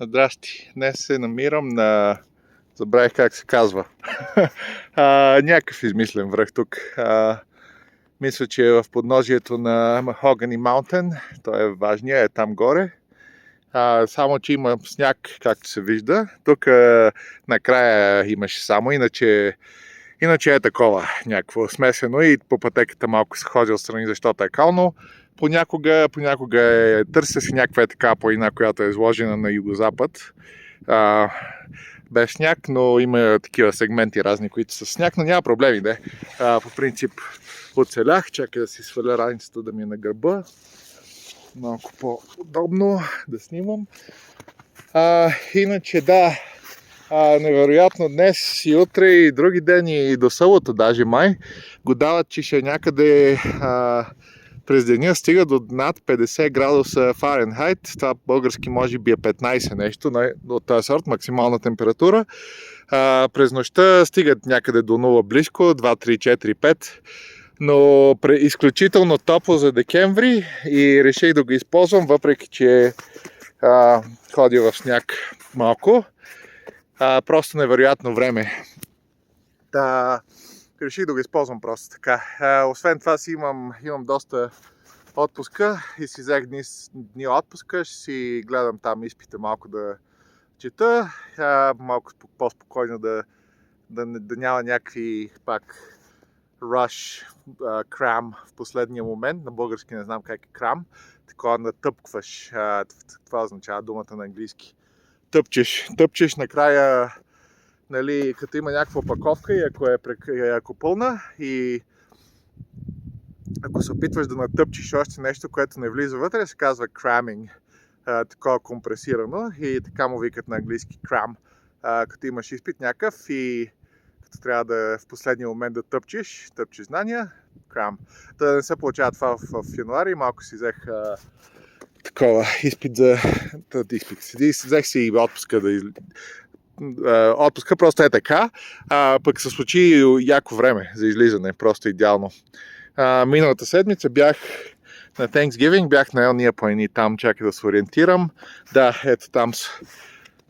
Здрасти. Днес се намирам на... Забравих как се казва. Някакъв измислен връх тук. Мисля, че е в подножието на Mahogany Mountain. Той е важният, е там горе. Само, че има сняг, както се вижда. Тук накрая имаше само, иначе е такова някакво смесено и по пътеката малко се ходи отстрани, защото е кално. Понякога търся си някаква така планина, която е изложена на югозапад. Без сняг, но има такива сегменти разни, които са сняг, но няма проблеми, де. По принцип оцелях, чакай да си сваля раницата да ми е на гърба. Малко по-удобно да снимам. Иначе да, невероятно днес и утре и други дни и до събота даже май го дават, че ще някъде през деня стига до над 50 градуса Фаренхайт. Това български може би е 15 нещо от тази сорт, максимална температура. През нощта стигат някъде до 0 близко, 2, 3, 4, 5. Но изключително топло за декември и реших да го използвам, въпреки че ходя в сняг малко. Просто невероятно време. Реших да го използвам просто така. Освен това си имам доста отпуска и си взех дни отпуска. Ще си гледам там изпита малко да чета. Малко по-спокойно да няма някакви пак rush, крам в последния момент. На български не знам как е крам. Такова натъпкваш. Това означава думата на английски. Тъпчеш накрая, нали, като има някаква опаковка и ако пълна и ако се опитваш да натъпчиш още нещо, което не влиза вътре, се казва cramming, такова компресирано и така му викат на английски cram. Като имаш изпит някакъв и като трябва да в последния момент да тъпчеш знания, cram. Да не се получава това в януари, малко си взех такова изпит за... Взех си отпуска отпуска просто е така, пък се случи яко време за излизане, просто идеално. Миналата седмица бях на Thanksgiving, бях на Елния планини там, чакай да се ориентирам. Да, ето там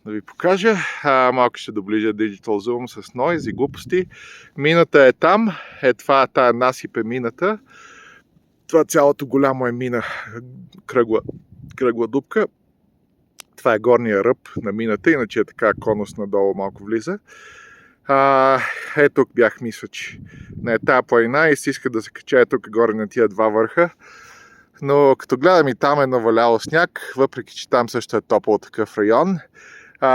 да ви покажа. Малко ще доближа Digital Zoom с noise и глупости. Мината е там, това тая насип е мината. Това цялото голямо е мина, кръгла дупка. Това е горния ръб на мината, иначе е така конус надолу малко влиза. Тук бях, мисля, че на тази планина и си иска да се кача тук горе на тия два върха. Но като гледам и там е наваляло сняг, въпреки че там също е топло такъв район.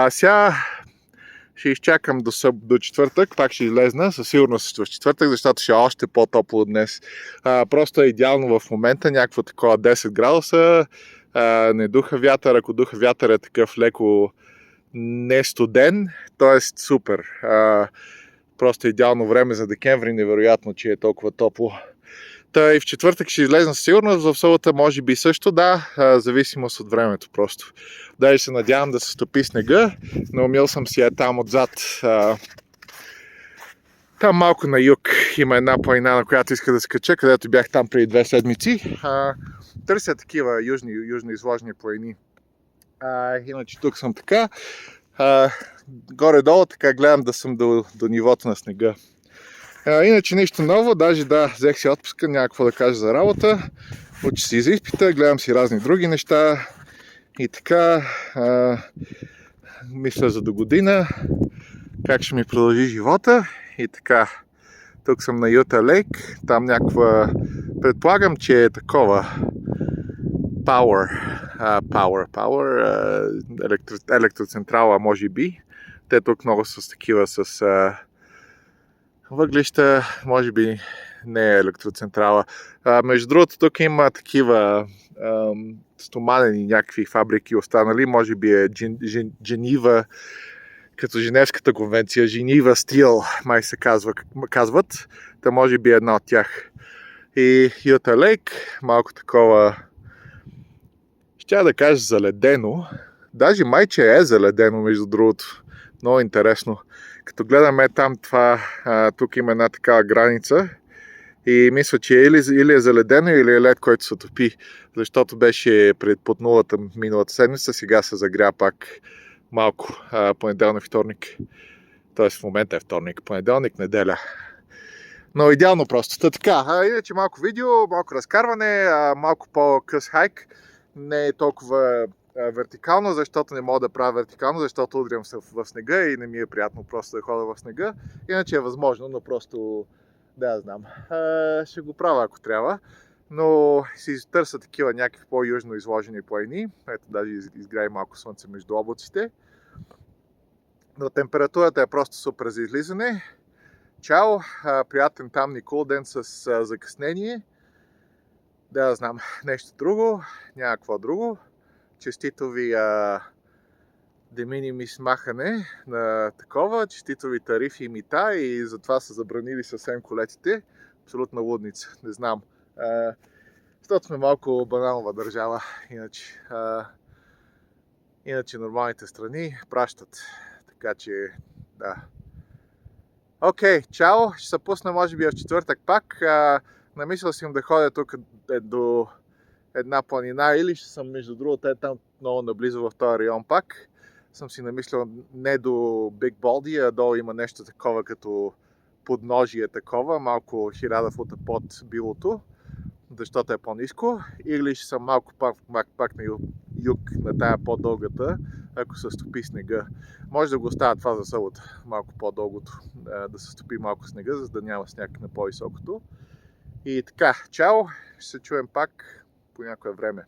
Сега ще изчакам до четвъртък, пак ще излезна, със сигурност в четвъртък, защото ще е още по-топло днес. Просто е идеално в момента, някакво такова 10 градуса. Не духа вятър, ако духа вятър е такъв леко не студен, т.е. супер. Просто идеално време за декември, невероятно, че е толкова топло. И в четвъртък ще излезна сигурно, в събота може би също, да, зависимост от времето просто. Даже се надявам да се стопи снега, но умил съм си там отзад. Там малко на юг има една планина, на която иска да се кача, където бях там преди 2 седмици. Търся такива южно изложни планини. Иначе тук съм така. Горе-долу така гледам да съм до нивото на снега. Иначе нищо ново, даже да, взех си отпуска, няма какво да кажа за работа. Уча си за изпита, гледам си разни други неща. И така, мисля за до година, как ще ми продължи живота. И така, тук съм на Юта Лейк, там някаква, предполагам, че е такова електроцентрала, може би. Те тук много са такива с въглища, може би не е електроцентрала. Между другото, тук има такива стоманени някакви фабрики останали, може би е Женива, като Женевската конвенция, Женива Стил, май се казват. Та може би една от тях. И Юта Лейк, малко такова, ще да кажа заледено. Даже майче е заледено, между другото. Много интересно. Като гледаме там това, тук има една такава граница И мисля, че или е заледено, или е лед, който се топи, защото беше под нулата миналата седмица, сега се загря пак малко понеделник, вторник. Тоест в момента е вторник, понеделник, неделя. Но идеално просто. Така, иначе малко видео, малко разкарване, малко по-къс хайк. Не е толкова вертикално, защото не мога да правя вертикално, защото удрям се в снега и не ми е приятно просто да ходя в снега. Иначе е възможно, но просто да знам. Ще го правя ако трябва. Но си търся такива някакви по-южно изложени планини. Ето даже изгря малко слънце между облаците. Но температурата е просто супер за излизане. Чао! Приятен там Никол ден с закъснение. Да знам, нещо друго, някакво друго. Честито ви de minimis махане на такова, честито ви тарифи и мита и затова са забранили съвсем колетите. Абсолютна лудница, не знам. Защото сме малко бананова държава, иначе нормалните страни пращат. Така че, да. Окей, чао! Ще се пусна може би в четвъртък пак. Намислял съм да ходя тук до една планина или ще съм между другото там много наблизо в този район пак. Съм си намислил не до Big Baldy, а долу има нещо такова като подножие такова, малко 1000 фута под билото, защото е по-ниско. Или ще съм малко пак на юг на тая по-дългата, ако се стопи снега. Може да го оставя това за събота, малко по-дългото, да се стопи малко снега, за да няма сняг на по-високото. И така, чао, ще се чуем пак по някое време.